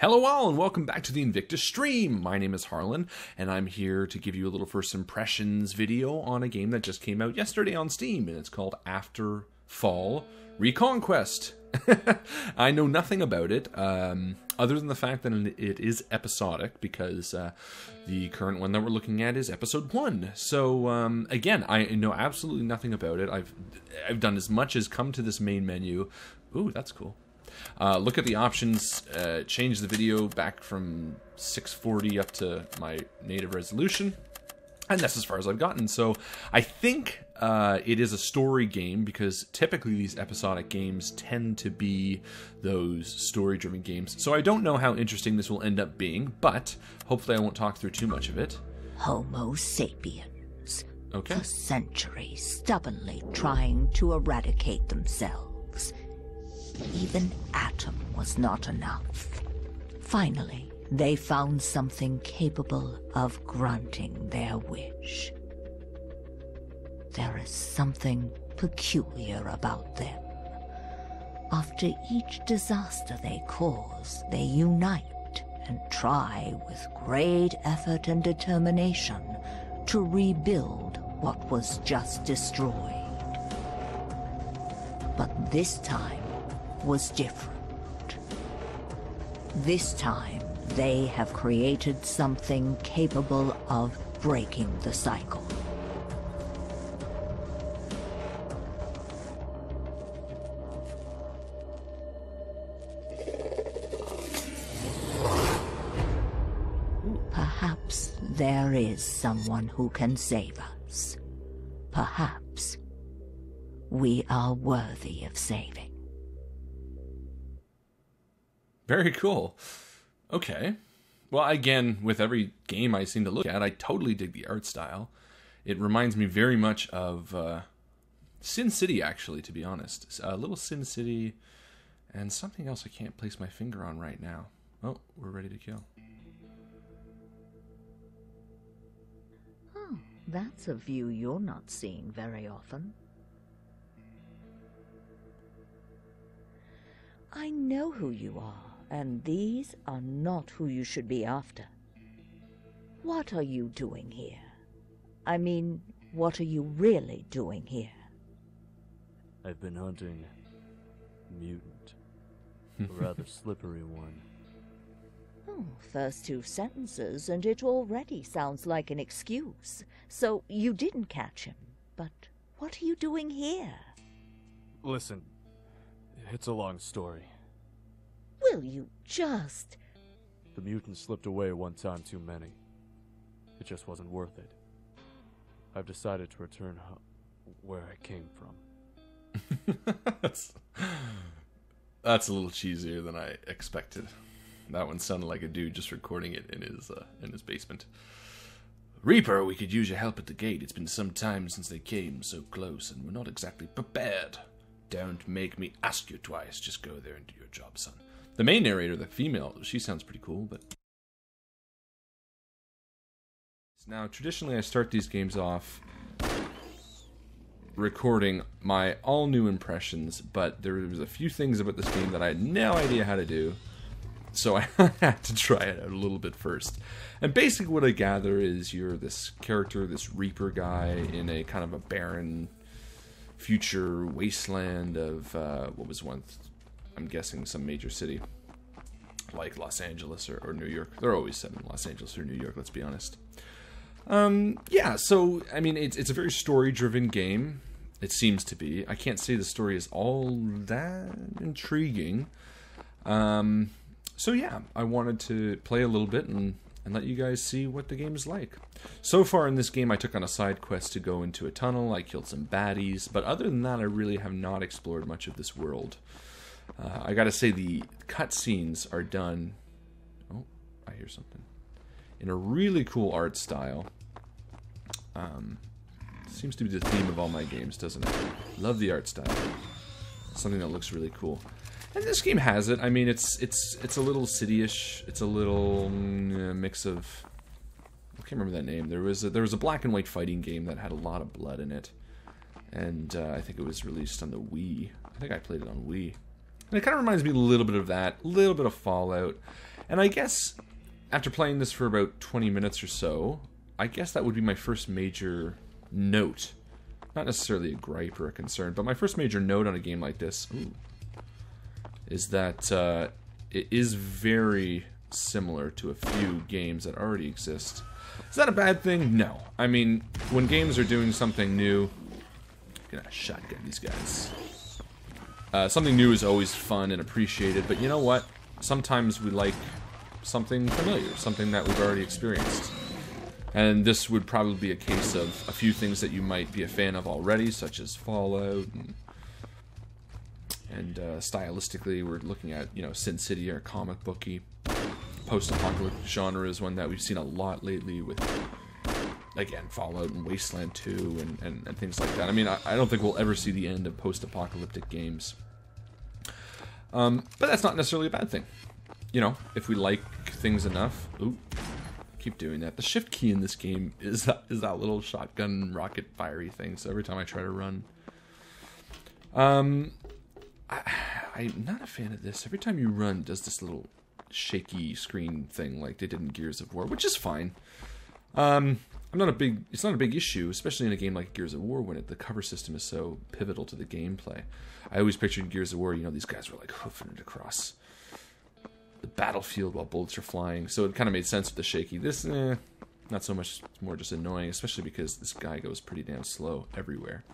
Hello all and welcome back to the Invictus stream. My name is Harlan and I'm here to give you a little first impressions video on a game that just came out yesterday on Steam, and it's called Afterfall Reconquest. I know nothing about it other than the fact that it is episodic, because the current one that we're looking at is episode 1. So again, I know absolutely nothing about it. I've done as much as come to this main menu. Ooh, that's cool. Look at the options, change the video back from 640 up to my native resolution, and that's as far as I've gotten. So I think it is a story game, because typically these episodic games tend to be those story-driven games. So I don't know how interesting this will end up being, but hopefully I won't talk through too much of it. Homo sapiens. Okay. For centuries, stubbornly trying to eradicate themselves. Even atom was not enough. Finally, they found something capable of granting their wish. There is something peculiar about them. After each disaster they cause, they unite and try with great effort and determination to rebuild what was just destroyed. But this time was different. This time, they have created something capable of breaking the cycle. Perhaps there is someone who can save us. Perhaps we are worthy of saving. Very cool. Okay. Well, again, with every game I seem to look at, I totally dig the art style. It reminds me very much of Sin City, actually, to be honest. A little Sin City and something else I can't place my finger on right now. Oh, we're ready to kill. Oh, that's a view you're not seeing very often. I know who you are. And these are not who you should be after. What are you doing here? I mean, what are you really doing here? I've been hunting a mutant. A rather slippery one. Oh, first 2 sentences and it already sounds like an excuse. So you didn't catch him. But what are you doing here? Listen, it's a long story. Will you just... The mutant slipped away one time too many. It just wasn't worth it. I've decided to return where I came from. That's a little cheesier than I expected. That one sounded like a dude just recording it in his basement. Reaper, we could use your help at the gate. It's been some time since they came so close, and we're not exactly prepared. Don't make me ask you twice. Just go there and do your job, son. The main narrator, the female, she sounds pretty cool, but... Now, traditionally I start these games off recording my all-new impressions, but there was a few things about this game that I had no idea how to do, so I had to try it out a little bit first. And basically what I gather is you're this character, this Reaper guy, in a kind of a barren future wasteland of, what was once... I'm guessing some major city, like Los Angeles or New York. They're always set in Los Angeles or New York, let's be honest. Yeah, so, I mean, it's a very story-driven game. It seems to be. I can't say the story is all that intriguing. So yeah, I wanted to play a little bit and let you guys see what the game is like. So far in this game, I took on a side quest to go into a tunnel. I killed some baddies, but other than that, I really have not explored much of this world. I gotta say, the cutscenes are done... Oh, I hear something. In a really cool art style. Seems to be the theme of all my games, doesn't it? Love the art style. Something that looks really cool. And this game has it. I mean, it's a little city-ish. It's a little mix of... I can't remember that name. There was a black and white fighting game that had a lot of blood in it. And I think it was released on the Wii. I think I played it on Wii. And it kind of reminds me a little bit of that, a little bit of Fallout. And I guess after playing this for about 20 minutes or so, I guess that would be my first major note. Not necessarily a gripe or a concern, but my first major note on a game like this is that it is very similar to a few games that already exist. Is that a bad thing? No. I mean, when games are doing something new... I'm gonna shotgun these guys. Something new is always fun and appreciated, but you know what? Sometimes we like something familiar, something that we've already experienced. And this would probably be a case of a few things that you might be a fan of already, such as Fallout, and stylistically we're looking at, you know, Sin City or comic booky. Post-apocalyptic genre is one that we've seen a lot lately with, again, Fallout and Wasteland 2 and things like that. I mean, I don't think we'll ever see the end of post-apocalyptic games. But that's not necessarily a bad thing. You know, if we like things enough... Ooh, keep doing that. The shift key in this game is that little shotgun rocket fiery thing, so every time I try to run... I'm not a fan of this. Every time you run, it does this little shaky screen thing like they did in Gears of War, which is fine. It's not a big issue, especially in a game like Gears of War when the cover system is so pivotal to the gameplay. I always pictured Gears of War, you know, these guys were like hoofing it across the battlefield while bullets are flying, so it kind of made sense with the shaky. This, not so much, it's more just annoying, especially because this guy goes pretty damn slow everywhere.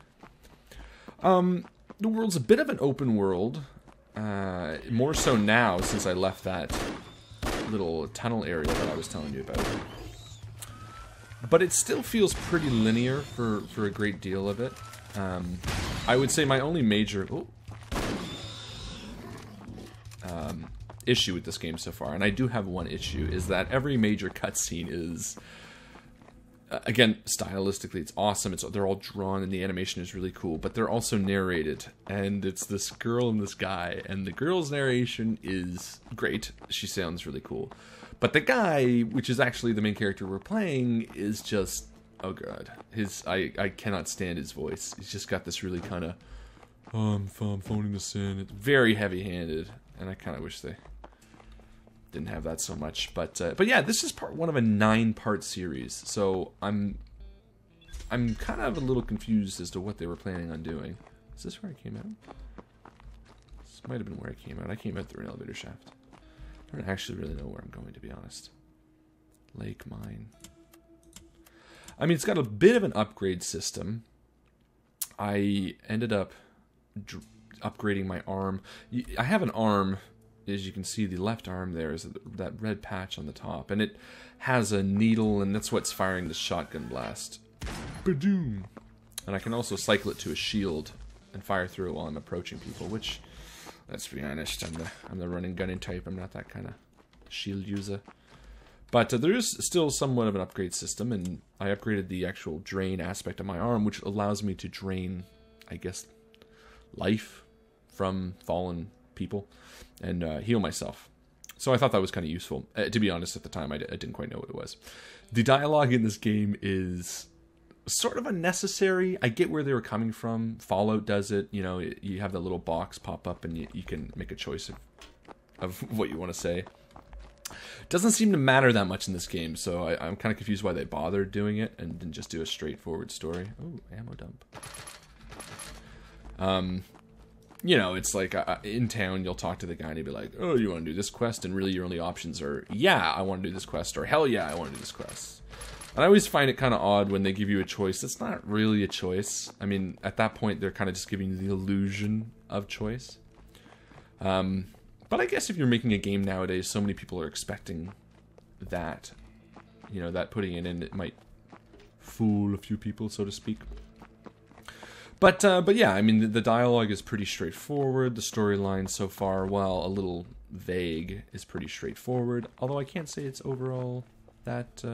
The world's a bit of an open world, more so now since I left that little tunnel area that I was telling you about. But it still feels pretty linear for a great deal of it. I would say my only major issue with this game so far, and I do have one issue, is that every major cutscene is, again, stylistically it's awesome. They're all drawn and the animation is really cool, but they're also narrated, and it's this girl and this guy, and the girl's narration is great. She sounds really cool. But the guy, which is actually the main character we're playing, is just, oh god. I cannot stand his voice. He's just got this really kind of, I'm phoning this in. It's very heavy-handed, and I kind of wish they didn't have that so much. But yeah, this is part one of a 9-part series, so I'm kind of a little confused as to what they were planning on doing. Is this where I came out? This might have been where I came out. I came out through an elevator shaft. I don't actually really know where I'm going, to be honest. Lake Mine. I mean, it's got a bit of an upgrade system. I ended up upgrading my arm. I have an arm, as you can see, the left arm there is that red patch on the top. And it has a needle, and that's what's firing the shotgun blast. Ba-doom! And I can also cycle it to a shield and fire through it while I'm approaching people, which... Let's be honest, I'm the running gunning type. I'm not that kind of shield user. But there is still somewhat of an upgrade system, and I upgraded the actual drain aspect of my arm, which allows me to drain, I guess, life from fallen people and heal myself. So I thought that was kind of useful. To be honest, at the time, I didn't quite know what it was. The dialogue in this game is sort of unnecessary. I get where they were coming from. Fallout does it. You know, you have that little box pop up and you can make a choice of what you want to say. Doesn't seem to matter that much in this game, so I'm kind of confused why they bothered doing it and didn't just do a straightforward story. Oh, ammo dump. You know, it's like in town you'll talk to the guy and he'll be like, oh, you want to do this quest? And really your only options are, yeah, I want to do this quest, or hell yeah, I want to do this quest. And I always find it kind of odd when they give you a choice. It's not really a choice. I mean, at that point, they're kind of just giving you the illusion of choice. But I guess if you're making a game nowadays, so many people are expecting that. You know, that putting it in, it might fool a few people, so to speak. But yeah, I mean, the dialogue is pretty straightforward. The storyline so far, while a little vague, is pretty straightforward. Although I can't say it's overall that...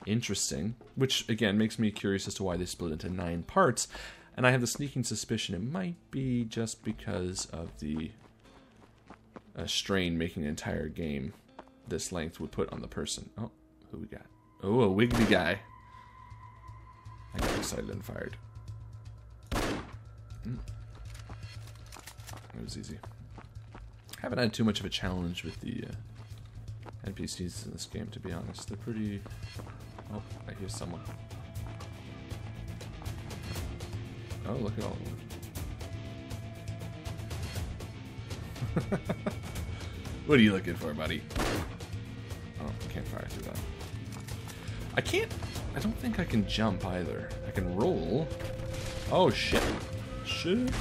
interesting, which again makes me curious as to why they split into 9 parts, and I have the sneaking suspicion it might be just because of the strain making an entire game this length would put on the person. Oh, who we got? Oh, a wiggly guy. I got excited and fired. It was easy. Haven't had too much of a challenge with the NPCs in this game, to be honest. They're pretty... Oh, I hear someone. Oh, look at all of them. What are you looking for, buddy? Oh, I can't fire through that. I don't think I can jump either. I can roll. Oh, shit. Shit.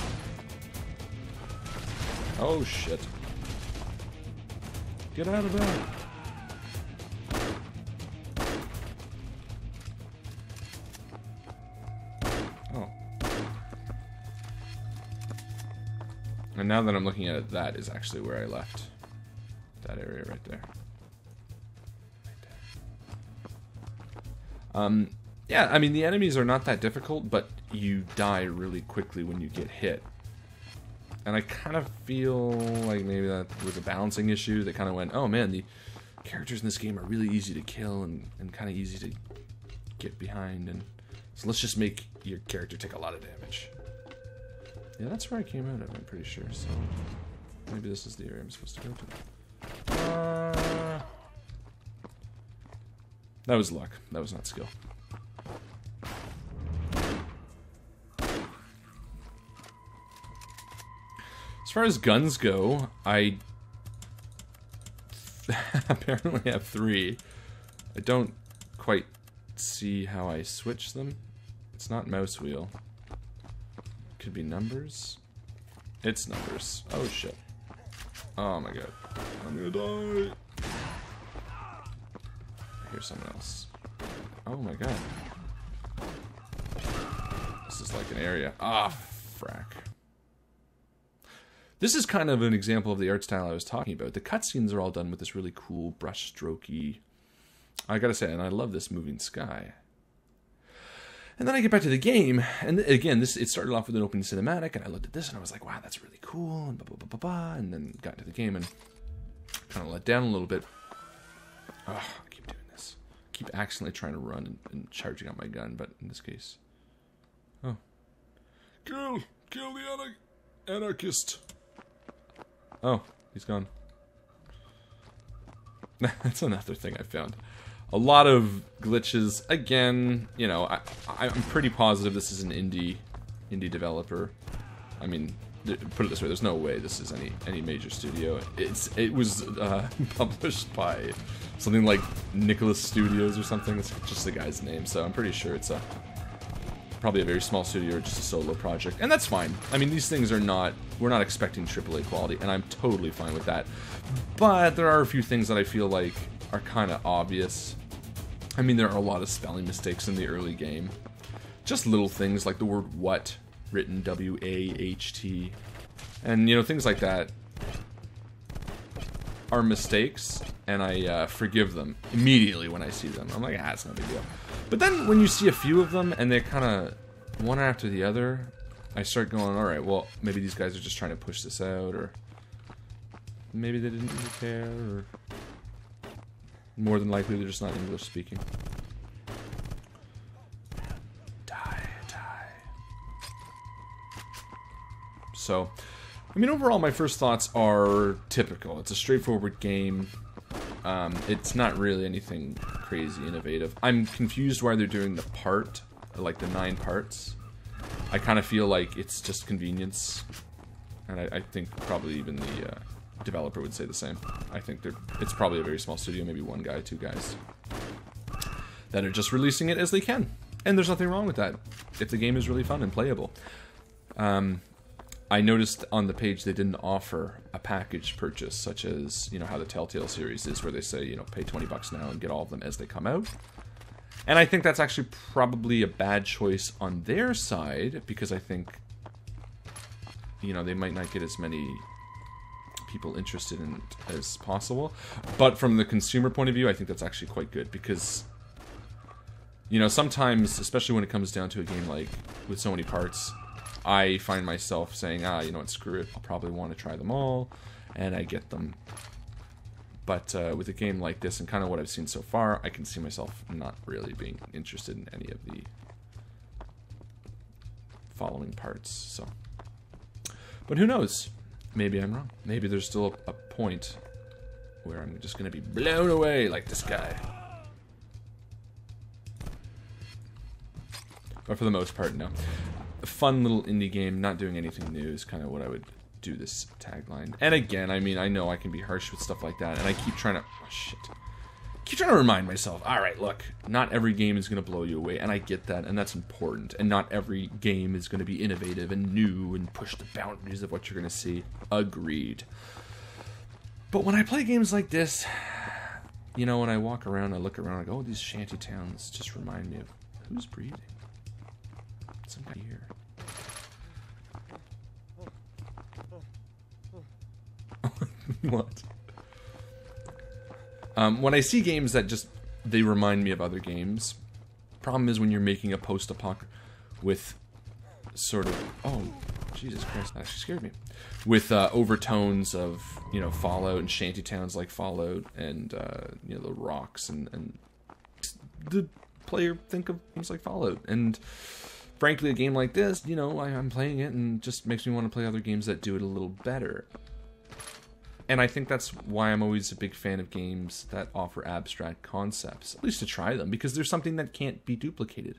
Oh, shit. Get out of there. Oh. And now that I'm looking at it, that is actually where I left. That area right there. Yeah, I mean, the enemies are not that difficult, but you die really quickly when you get hit. And I kind of feel like maybe that was a balancing issue. They kind of went, oh man, the characters in this game are really easy to kill and kind of easy to get behind. And so let's just make your character take a lot of damage. Yeah, that's where I came out of, I'm pretty sure. So maybe this is the area I'm supposed to go to. That was luck. That was not skill. As far as guns go, I apparently have 3. I don't quite see how I switch them. It's not mouse wheel. Could be numbers. It's numbers. Oh shit. Oh my god. I'm gonna die. I hear someone else. Oh my god. This is like an area. Ah, frack. This is kind of an example of the art style I was talking about. The cutscenes are all done with this really cool brush-strokey... I gotta say, and I love this moving sky. And then I get back to the game, and again, it started off with an opening cinematic, and I looked at this, and I was like, wow, that's really cool, and blah, blah, blah, blah, blah, and then got into the game, and kind of let down a little bit. Oh, I keep doing this. I keep accidentally trying to run and charging out my gun, but in this case... Oh. Kill the anarchist! Oh, he's gone. That's another thing I found. A lot of glitches. Again, you know, I'm pretty positive this is an indie developer. I mean, put it this way: there's no way this is any major studio. It was published by something like Nicolas Studios or something. It's just the guy's name, so I'm pretty sure it's probably a very small studio or just a solo project, and that's fine. I mean, these things are not, we're not expecting AAA quality, and I'm totally fine with that. But there are a few things that I feel like are kind of obvious. I mean, there are a lot of spelling mistakes in the early game. Just little things like the word what written W-A-H-T. And, you know, things like that are mistakes, and I forgive them immediately when I see them. I'm like, it's no big deal. But then when you see a few of them, and they're kind of one after the other, I start going, alright, well, maybe these guys are just trying to push this out, or maybe they didn't really care, or more than likely they're just not English speaking. Die. So, I mean, overall, my first thoughts are typical. It's a straightforward game. It's not really anything crazy innovative. I'm confused why they're doing the part, like the 9 parts. I kind of feel like it's just convenience. And I think probably even the developer would say the same. I think it's probably a very small studio, maybe 1 guy, 2 guys, that are just releasing it as they can. And there's nothing wrong with that, if the game is really fun and playable. I noticed on the page they didn't offer a package purchase, such as, you know, how the Telltale series is, where they say, you know, pay $20 now and get all of them as they come out. And I think that's actually probably a bad choice on their side, because I think, you know, they might not get as many people interested in it as possible. But from the consumer point of view, I think that's actually quite good, because, you know, sometimes, especially when it comes down to a game like with so many parts, I find myself saying, you know what, screw it, I'll probably want to try them all, and I get them. But with a game like this, and kind of what I've seen so far, I can see myself not really being interested in any of the following parts, so. But who knows? Maybe I'm wrong. Maybe there's still a point where I'm just going to be blown away like this guy. But for the most part, no. A fun little indie game, not doing anything new is kind of what I would do this tagline. And again, I mean, I know I can be harsh with stuff like that, and I keep trying to... Oh, shit. Keep trying to remind myself, alright, look, not every game is going to blow you away, and I get that, and that's important. And not every game is going to be innovative and new and push the boundaries of what you're going to see. Agreed. But when I play games like this, you know, when I walk around, I look around, I go, oh, these shanty towns just remind me of who's breathing. Some guy here. What? When I see games that just, they remind me of other games, problem is when you're making a post-apoc with sort of, oh, Jesus Christ, that actually scared me. With overtones of, you know, Fallout and shantytowns like Fallout and, you know, the rocks and the player think of games like Fallout. And frankly, a game like this, you know, I'm playing it and just makes me want to play other games that do it a little better. And I think that's why I'm always a big fan of games that offer abstract concepts, at least to try them, because there's something that can't be duplicated.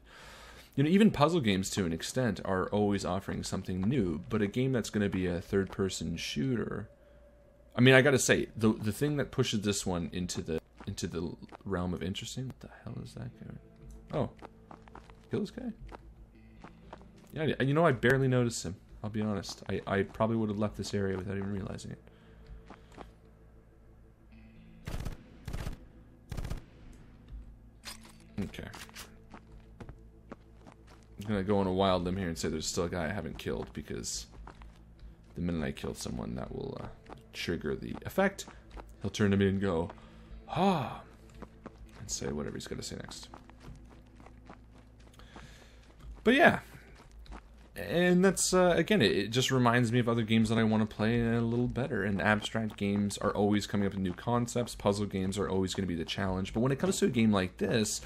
You know, even puzzle games, to an extent, are always offering something new, but a game that's going to be a third-person shooter... I mean, I gotta say, the thing that pushes this one into the realm of interesting... What the hell is that guy? Oh. Kill this guy? Yeah, you know, I barely noticed him, I'll be honest. I probably would have left this area without even realizing it. Okay. I'm gonna go on a wild limb here and say there's still a guy I haven't killed, because the minute I kill someone, that will trigger the effect. He'll turn to me and go, ah, and say whatever he's gonna say next. But yeah, and that's, again, it just reminds me of other games that I want to play a little better, and abstract games are always coming up with new concepts, puzzle games are always going to be the challenge, but when it comes to a game like this,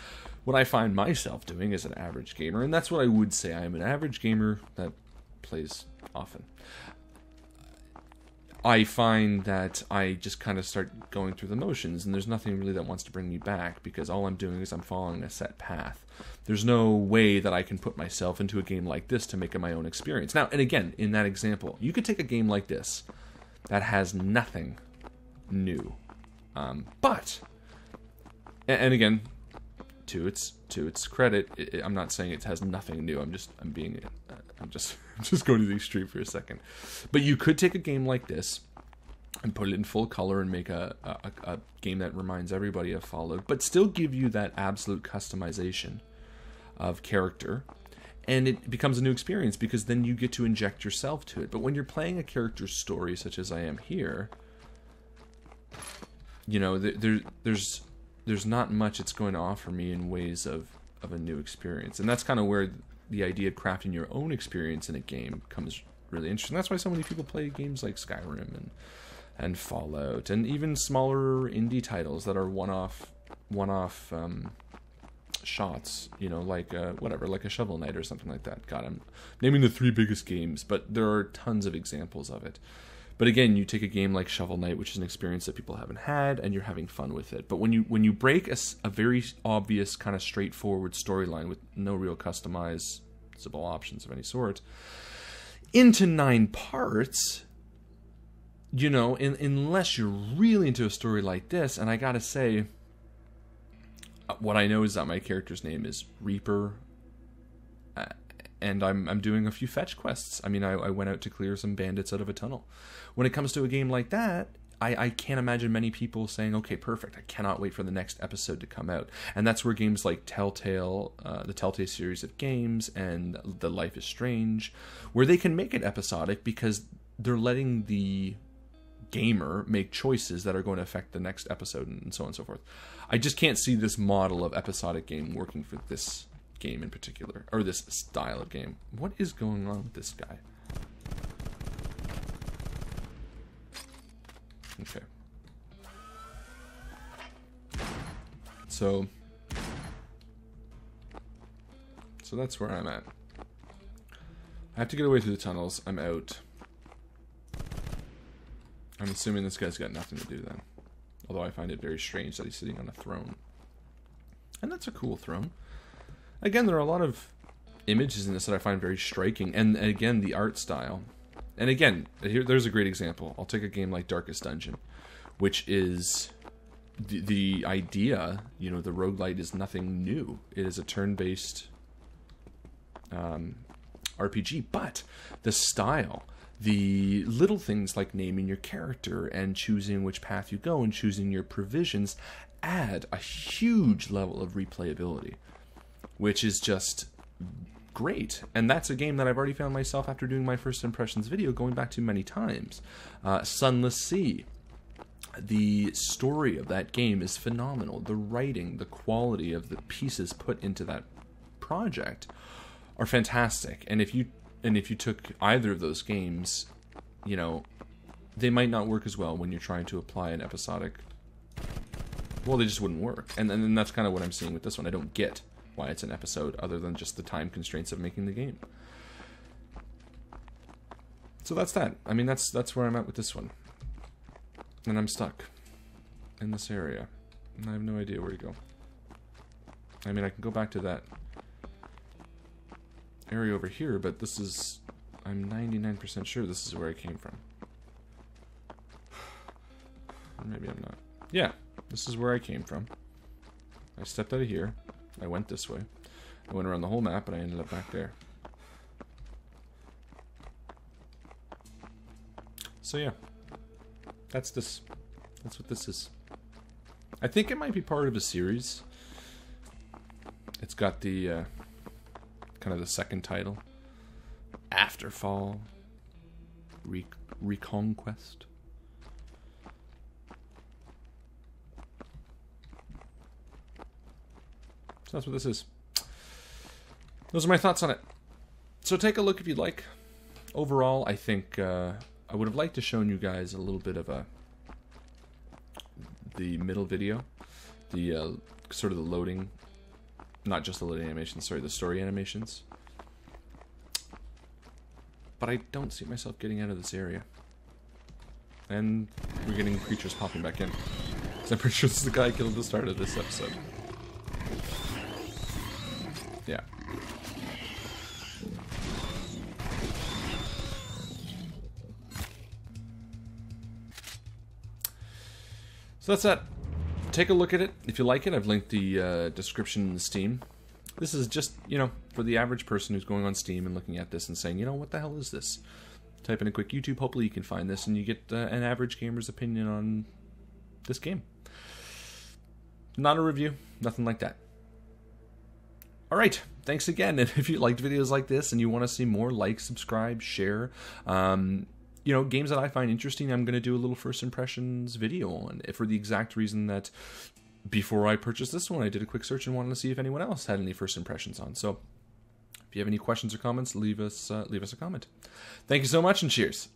what I find myself doing as an average gamer, and that's what I would say, I am an average gamer that plays often. I find that I just kind of start going through the motions, and there's nothing really that wants to bring me back, because all I'm doing is I'm following a set path. There's no way that I can put myself into a game like this to make it my own experience. Now, and again, in that example, you could take a game like this that has nothing new. But, and again, to its credit, I'm not saying it has nothing new. I'm just going to the extreme for a second. But you could take a game like this and put it in full color and make a game that reminds everybody of Fallout, but still give you that absolute customization of character, and it becomes a new experience, because then you get to inject yourself to it. But when you're playing a character's story, such as I am here, you know, there's not much it's going to offer me in ways of a new experience. And that's kind of where the idea of crafting your own experience in a game comes really interesting. That's why so many people play games like Skyrim and Fallout, and even smaller indie titles that are one-off shots, you know, like whatever, like a Shovel Knight or something like that. God, I'm naming the 3 biggest games, but there are tons of examples of it. But again, you take a game like Shovel Knight, which is an experience that people haven't had, and you're having fun with it. But when you break a very obvious, kind of straightforward storyline with no real customizable options of any sort into 9 parts, you know, unless you're really into a story like this, and I gotta say, what I know is that my character's name is Reaper, and I'm doing a few fetch quests. I mean, I went out to clear some bandits out of a tunnel. When it comes to a game like that, I can't imagine many people saying, okay, perfect, I cannot wait for the next episode to come out. And that's where games like Telltale, the Telltale series of games, and The Life is Strange, where they can make it episodic because they're letting the gamer make choices that are going to affect the next episode, and so on and so forth. I just can't see this model of episodic game working for this game in particular, or this style of game. What is going on with this guy? Okay. So that's where I'm at. I have to get away through the tunnels. I'm out. I'm assuming this guy's got nothing to do then. Although I find it very strange that he's sitting on a throne. And that's a cool throne. Again, there are a lot of images in this that I find very striking. And again, the art style. And again, there's a great example. I'll take a game like Darkest Dungeon, which is the idea, you know, the roguelite is nothing new. It is a turn-based RPG, but the style, the little things like naming your character and choosing which path you go and choosing your provisions add a huge level of replayability, which is just great. And that's a game that I've already found myself, after doing my first impressions video, going back to many times. Sunless Sea. The story of that game is phenomenal. The writing, the quality of the pieces put into that project are fantastic. And if you took either of those games, you know, they might not work as well when you're trying to apply an episodic. Well, they just wouldn't work. And then that's kind of what I'm seeing with this one. I don't get why it's an episode, other than just the time constraints of making the game. So that's that. I mean, that's where I'm at with this one. And I'm stuck in this area. And I have no idea where to go. I mean, I can go back to that area over here, but this is... I'm 99% sure this is where I came from. Or maybe I'm not. Yeah, this is where I came from. I stepped out of here. I went this way. I went around the whole map, and I ended up back there. So yeah. That's this. That's what this is. I think it might be part of a series. It's got the kind of the second title, Afterfall, Reconquest. So that's what this is. Those are my thoughts on it. So take a look if you'd like. Overall, I think I would have liked to shown you guys a little bit of the middle video, the sort of the loading, not just the loading animations, sorry, the story animations. But I don't see myself getting out of this area. And we're getting creatures popping back in. So I'm pretty sure this is the guy I killed at the start of this episode. Yeah. So that's that. Take a look at it. If you like it, I've linked the description in Steam. This is just, you know, for the average person who's going on Steam and looking at this and saying, you know, what the hell is this? Type in a quick YouTube, hopefully you can find this, and you get an average gamer's opinion on this game. Not a review, nothing like that. Alright, thanks again, and if you liked videos like this and you want to see more, like, subscribe, share. You know, games that I find interesting, I'm going to do a little first impressions video on, for the exact reason that before I purchased this one, I did a quick search and wanted to see if anyone else had any first impressions on. So, if you have any questions or comments, leave us a comment. Thank you so much, and cheers.